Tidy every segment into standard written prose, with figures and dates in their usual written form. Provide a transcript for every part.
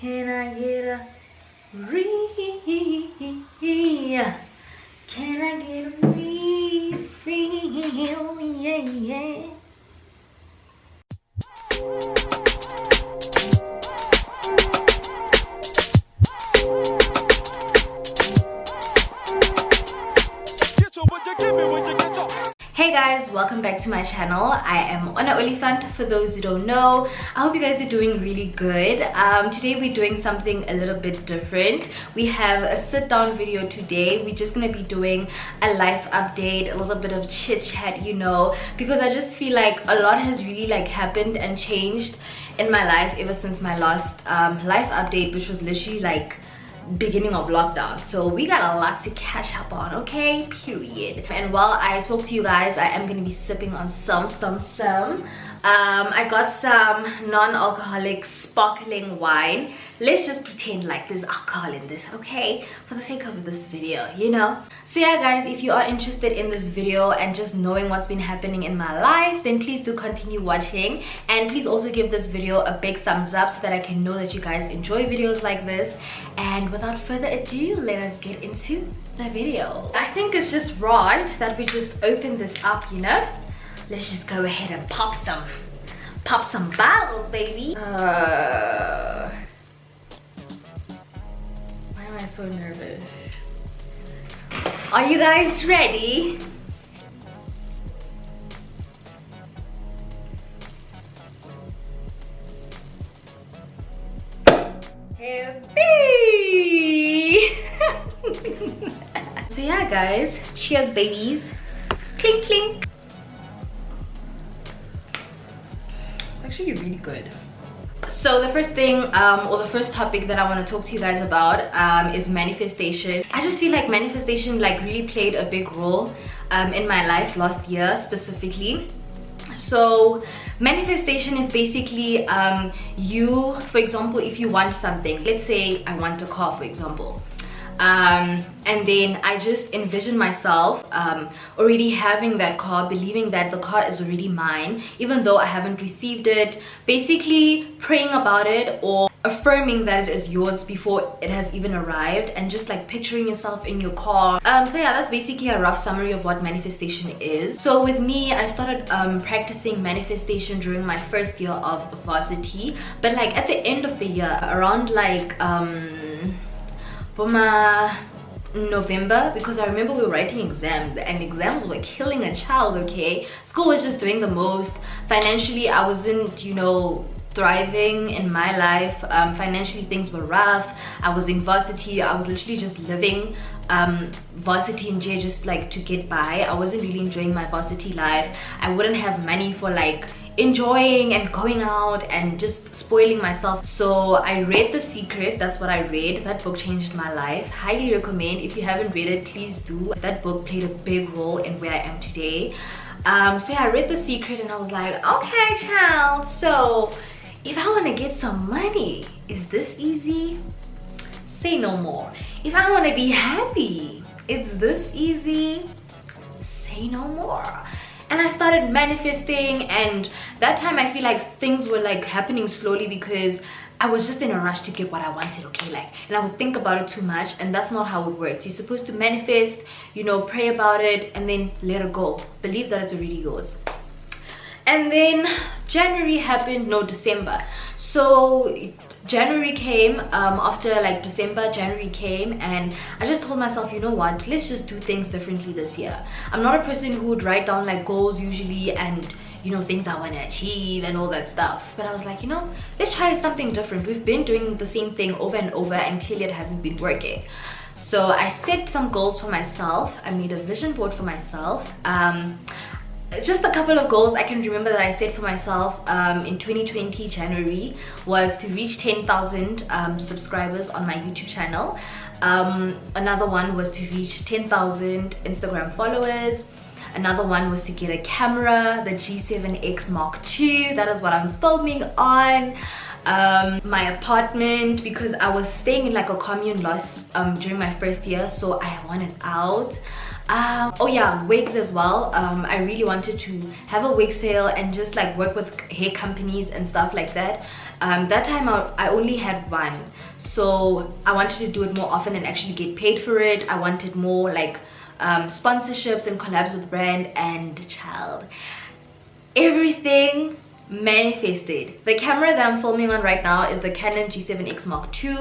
Can I get a refill? Can I get a refill? Yeah. Hey guys, welcome back to my channel. I am Ona Oliphant, for those who don't know. I hope you guys are doing really good. Today we're doing something a little bit different. We have a sit down video today. We're just gonna be doing a life update, a little bit of chit chat, you know, because I just feel like a lot has really happened and changed in my life ever since my last life update, which was literally beginning of lockdown. So we got a lot to catch up on, okay, period. And while I talk to you guys, I am gonna be sipping on some I got some non-alcoholic sparkling wine. Let's just pretend like there's alcohol in this, okay, for the sake of this video, you know. So yeah guys, if you are interested in this video and just knowing what's been happening in my life, then please do continue watching, and please also give this video a big thumbs up so that I can know that you guys enjoy videos like this. And without further ado, let us get into the video. I think it's just right that we just open this up, you know. Let's just go ahead and pop some bottles, baby. Why am I so nervous? Are you guys ready? Happy! So yeah guys, cheers babies. Clink clink. Actually really good. So the first thing or the first topic that I want to talk to you guys about is manifestation. I just feel like manifestation really played a big role in my life last year specifically. So manifestation is basically you, for example, if you want something, let's say I want a car, for example, and then I just envision myself already having that car, believing that the car is already mine even though I haven't received it, basically praying about it or affirming that it is yours before it has even arrived, and just picturing yourself in your car. So yeah, that's basically a rough summary of what manifestation is. So with me, I started practicing manifestation during my first year of varsity, but at the end of the year, around November, because I remember we were writing exams and exams were killing a child, okay. School was just doing the most. Financially, I wasn't, you know, thriving in my life. Financially, things were rough. I was in varsity. I was literally just living varsity in jail just to get by. I wasn't really enjoying my varsity life. I wouldn't have money for enjoying and going out and just spoiling myself. So I read The Secret. That's what I read. That book changed my life. Highly recommend. If you haven't read it, please do. That book played a big role in where I am today. So yeah, I read The Secret and I was like, okay child, so if I want to get some money, is this easy? Say no more. If I want to be happy, it's this easy? Say no more. And I started manifesting, and that time I feel like things were happening slowly because I was just in a rush to get what I wanted, okay, and I would think about it too much, and that's not how it works. You're supposed to manifest, you know, pray about it, and then let it go. Believe that it's already yours. And then January happened, no, December. So January came, after December, January came, and I just told myself, you know what, let's just do things differently this year. I'm not a person who would write down goals usually and, you know, things I want to achieve and all that stuff. But I was like, you know, let's try something different. We've been doing the same thing over and over and clearly it hasn't been working. So I set some goals for myself. I made a vision board for myself. Just a couple of goals I can remember that I set for myself in 2020 January was to reach 10,000 subscribers on my YouTube channel. Another one was to reach 10,000 Instagram followers. Another one was to get a camera, the G7X Mark II. That is what I'm filming on. My apartment, because I was staying in a commune loss during my first year, so I wanted out. Oh yeah, wigs as well. I really wanted to have a wig sale and just like work with hair companies and stuff like that. That time I only had one, so I wanted to do it more often and actually get paid for it. I wanted more like sponsorships and collabs with brand, and child, everything manifested. The camera that I'm filming on right now is the Canon G7X Mark II.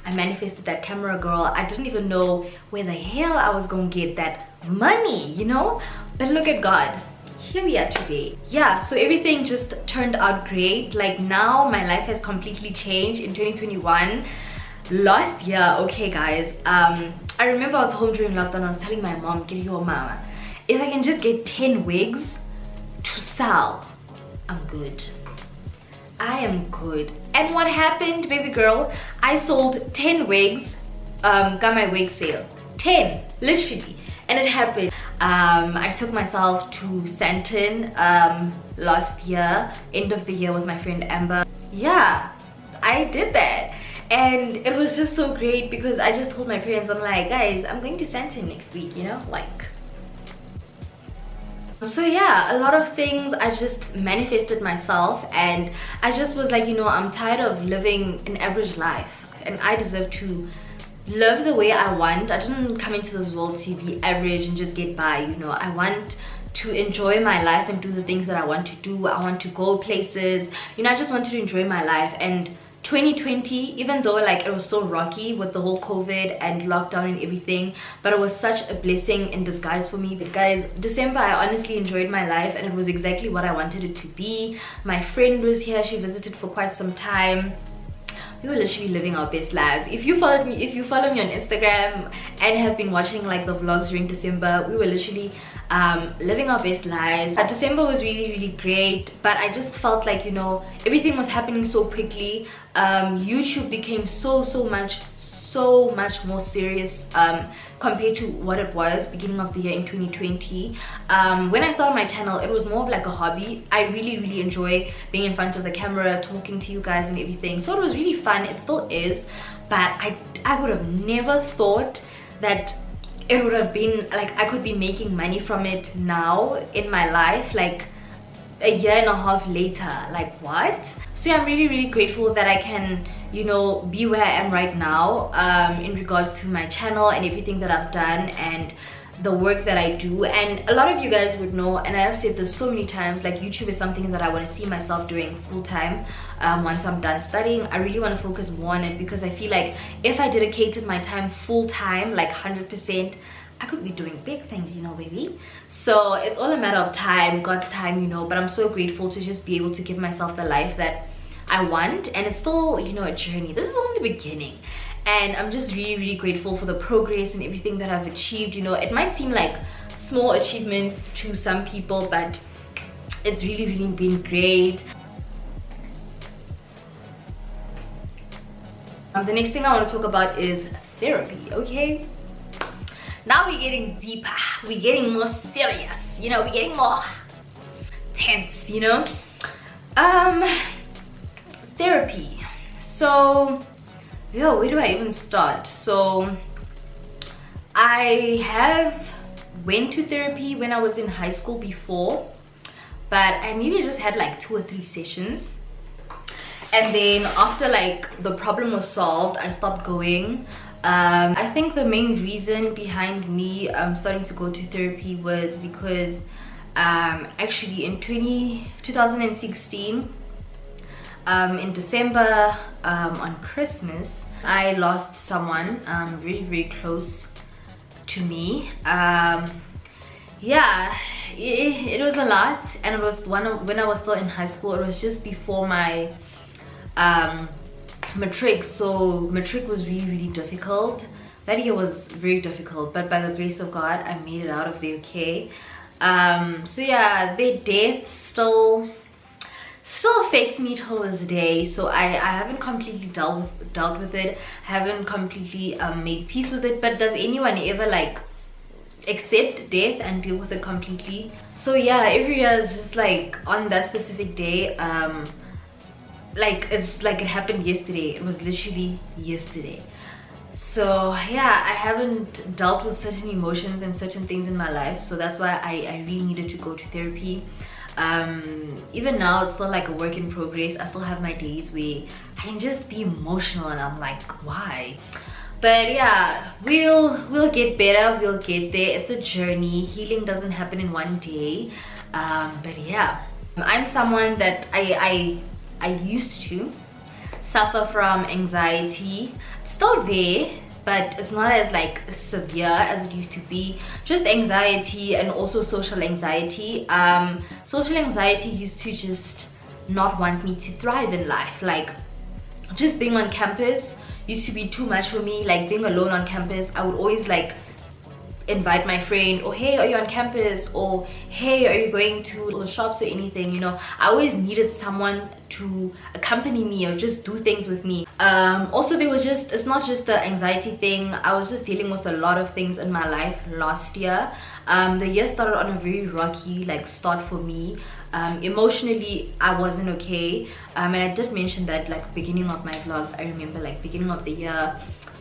I manifested that camera, girl. I didn't even know where the hell I was gonna get that money, you know? But look at God. Here we are today. Yeah, so everything just turned out great. Like now my life has completely changed in 2021. Last year, okay guys, I remember I was home during lockdown. I was telling my mom, get your mama, if I can just get 10 wigs to sell, I'm good. I am good. And what happened, baby girl? I sold 10 wigs, got my wig sale. 10, literally. And it happened. I took myself to Santon last year, end of the year, with my friend Amber. Yeah, I did that. And it was just so great because I just told my parents, I'm like, guys, I'm going to Santon next week, you know, like. So yeah, a lot of things I just manifested myself, and I just was like, you know, I'm tired of living an average life and I deserve to live the way I want. I didn't come into this world to be average and just get by, you know. I want to enjoy my life and do the things that I want to do. I want to go places, you know. I just wanted to enjoy my life. And 2020, even though like it was so rocky with the whole COVID and lockdown and everything, but it was such a blessing in disguise for me. But guys, December, I honestly enjoyed my life and it was exactly what I wanted it to be. My friend was here, she visited for quite some time. We were literally living our best lives. If you follow me on Instagram and have been watching like the vlogs during December, we were literally living our best lives. December was really great, but I just felt like, you know, everything was happening so quickly. YouTube became so much more serious compared to what it was beginning of the year in 2020. When I started my channel, it was more of like a hobby. I really enjoy being in front of the camera, talking to you guys and everything, so it was really fun. It still is, but I would have never thought that it would have been like I could be making money from it now in my life, like a year and a half later. Like, what? So yeah, I'm really grateful that I can, you know, be where I am right now in regards to my channel and everything that I've done and the work that I do. And a lot of you guys would know, and I have said this so many times, like YouTube is something that I want to see myself doing full time once I'm done studying. I really want to focus more on it because I feel like if I dedicated my time full time, like 100%, I could be doing big things, you know, baby. So it's all a matter of time, God's time, you know. But I'm so grateful to just be able to give myself the life that I want, and it's still, you know, a journey. This is only the beginning, and I'm just really grateful for the progress and everything that I've achieved. You know, it might seem like small achievements to some people, but it's really been great. The next thing I want to talk about is therapy. Okay, now we're getting deeper, we're getting more serious, you know, we're getting more tense, you know. Therapy. So yeah, where do I even start? So I have went to therapy when I was in high school before, but I maybe just had like 2 or 3 sessions, and then after like the problem was solved, I stopped going. I think the main reason behind me starting to go to therapy was because actually in 2016 in December, on Christmas, I lost someone very close to me. Yeah, it was a lot, and it was when I was still in high school. It was just before my matric, so matric was really difficult. That year was very difficult, but by the grace of God, I made it out of there okay. So yeah, their death still affects me till this day. So I haven't completely dealt with it, haven't completely made peace with it. But does anyone ever like accept death and deal with it completely? So yeah, every year is just like on that specific day, like it's like it happened yesterday. It was literally yesterday. So yeah, I haven't dealt with certain emotions and certain things in my life, so that's why I really needed to go to therapy. Even now it's still like a work in progress. I still have my days where I can just be emotional and I'm like, why? But yeah, we'll get better, we'll get there. It's a journey. Healing doesn't happen in one day. But yeah, I'm someone that I used to suffer from anxiety. It's still there, but it's not as like severe as it used to be. Just anxiety and also social anxiety. Social anxiety used to just not want me to thrive in life. Like just being on campus used to be too much for me. Like being alone on campus, I would always like invite my friend, or hey, are you on campus, or hey, are you going to the shops or anything, you know. I always needed someone to accompany me or just do things with me. Also there was just, it's not just the anxiety thing, I was just dealing with a lot of things in my life last year. The year started on a very rocky like start for me. Emotionally I wasn't okay, and I did mention that like beginning of my vlogs. I remember like beginning of the year,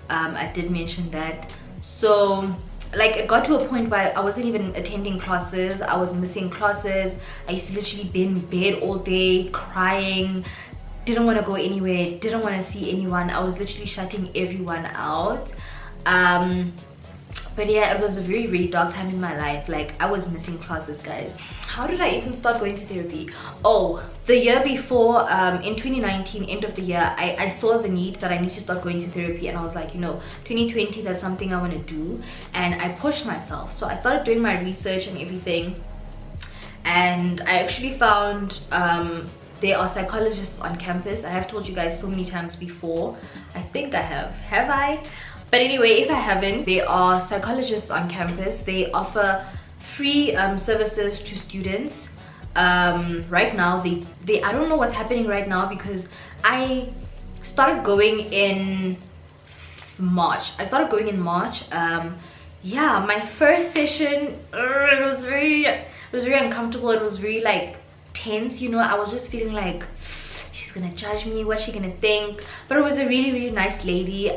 I did mention that. So like it got to a point where I wasn't even attending classes. I was missing classes. I used to literally be in bed all day crying, didn't want to go anywhere, didn't want to see anyone. I was literally shutting everyone out. But yeah, it was a very, very dark time in my life. Like I was missing classes, guys. How did I even start going to therapy? Oh, the year before, in 2019, end of the year, I saw the need that I need to start going to therapy, and I was like, you know, 2020, that's something I want to do, and I pushed myself. So I started doing my research and everything, and I actually found there are psychologists on campus. I have told you guys so many times before. I think I have I? But anyway, if I haven't, there are psychologists on campus. They offer free services to students. Right now, they I don't know what's happening right now, because I started going in March. Yeah, my first session, it was very uncomfortable. It was very like tense, you know. I was just feeling like she's gonna judge me, what's she gonna think? But it was a really, really nice lady.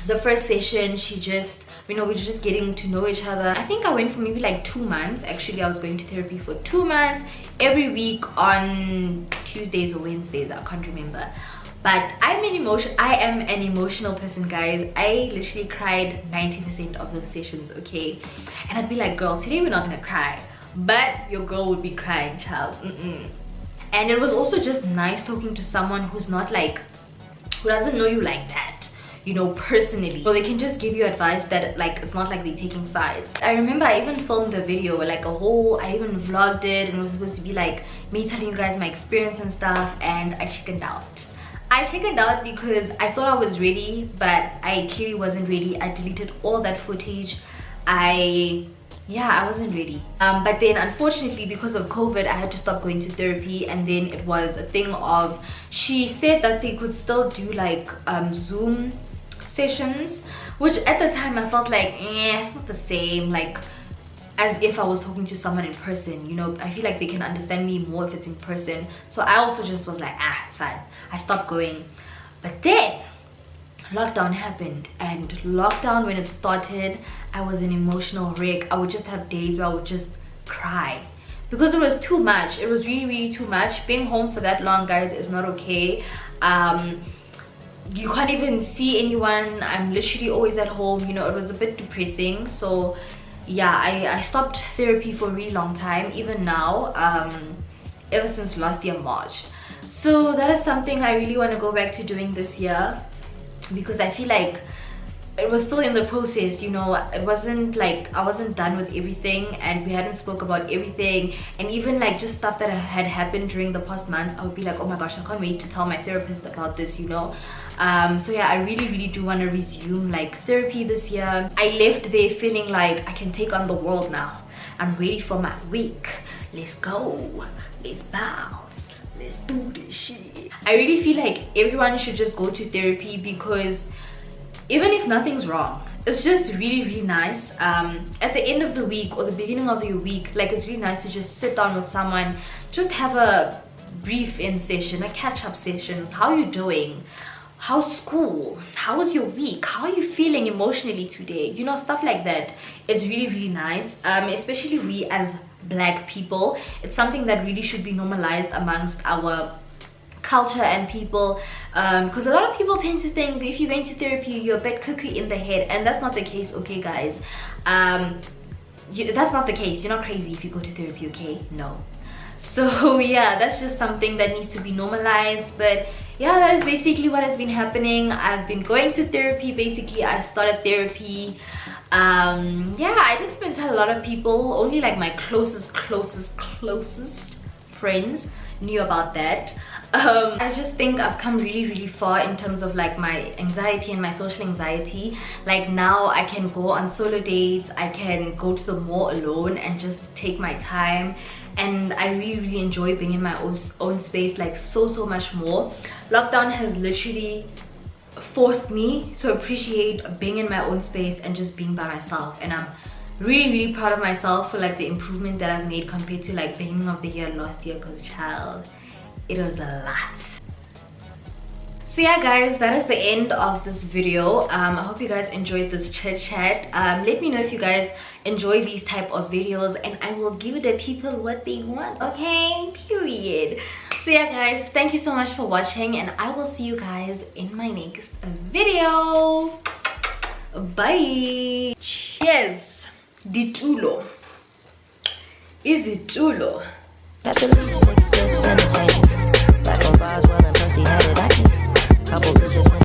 The first session, she just, you know, we were just getting to know each other. I think I went for maybe like 2 months. Actually, I was going to therapy for 2 months, every week on Tuesdays or Wednesdays, I can't remember. But I am an emotional person, guys. I literally cried 90% of those sessions, okay? And I'd be like, girl, today we're not gonna cry. But your girl would be crying, child. And it was also just nice talking to someone who's not like, who doesn't know you like that, you know, personally. So they can just give you advice that like, it's not like they're taking sides. I remember I even filmed a video, like I even vlogged it, and it was supposed to be like me telling you guys my experience and stuff, and I chickened out. I chickened out because I thought I was ready, but I clearly wasn't ready. I deleted all that footage. I wasn't ready. But then unfortunately, because of COVID, I had to stop going to therapy. And then it was a thing of, she said that they could still do like Zoom sessions, which at the time I felt like, it's not the same, like as if I was talking to someone in person, you know. I feel like they can understand me more if it's in person. So I also just was like, it's fine. I stopped going. But then lockdown happened, and lockdown, when it started, I was an emotional wreck. I would just have days where I would just cry because it was too much. It was really, really too much. Being home for that long, guys, is not okay. You can't even see anyone. I'm literally always at home, you know. It was a bit depressing. So yeah, I stopped therapy for a really long time, even now, ever since last year March. So that is something I really want to go back to doing this year, because I feel like it was still in the process, you know. It wasn't like I wasn't done with everything, and we hadn't spoke about everything. And even like just stuff that had happened during the past months, I would be like, oh my gosh, I can't wait to tell my therapist about this, you know. So yeah, I really, really do want to resume like therapy this year. I left there feeling like I can take on the world now. I'm ready for my week. Let's go, let's bounce, let's do this shit. I really feel like everyone should just go to therapy, because even if nothing's wrong, it's just really, really nice. At the end of the week or the beginning of your week, like, it's really nice to just sit down with someone, just have a brief in session, a catch-up session. How you doing? how's school, how was your week, how are you feeling emotionally today, you know, stuff like that. It's really nice, especially we as Black people. It's something that really should be normalized amongst our culture and people, because a lot of people tend to think if you're going to therapy you're a bit cuckoo in the head, and that's not the case, okay guys. That's not the case. You're not crazy if you go to therapy, okay? No. So yeah, that's just something that needs to be normalized. But yeah, that is basically what has been happening. I've been going to therapy. Basically, I started therapy. Yeah, I didn't even tell a lot of people. Only like my closest friends knew about that. I just think I've come really far in terms of like my anxiety and my social anxiety. Like now I can go on solo dates, I can go to the mall alone and just take my time, and I really enjoy being in my own space, like so much more. Lockdown has literally forced me to appreciate being in my own space and just being by myself, and I'm really proud of myself for like the improvement that I've made compared to like beginning of the year last year, because child, it was a lot. So yeah guys, that is the end of this video. I hope you guys enjoyed this chit chat. Let me know if you guys enjoy these type of videos, and I will give the people what they want, okay? Period. So yeah guys, thank you so much for watching, and I will see you guys in my next video. Bye. Cheers. Ditulo. Is it tulo? Couple bitches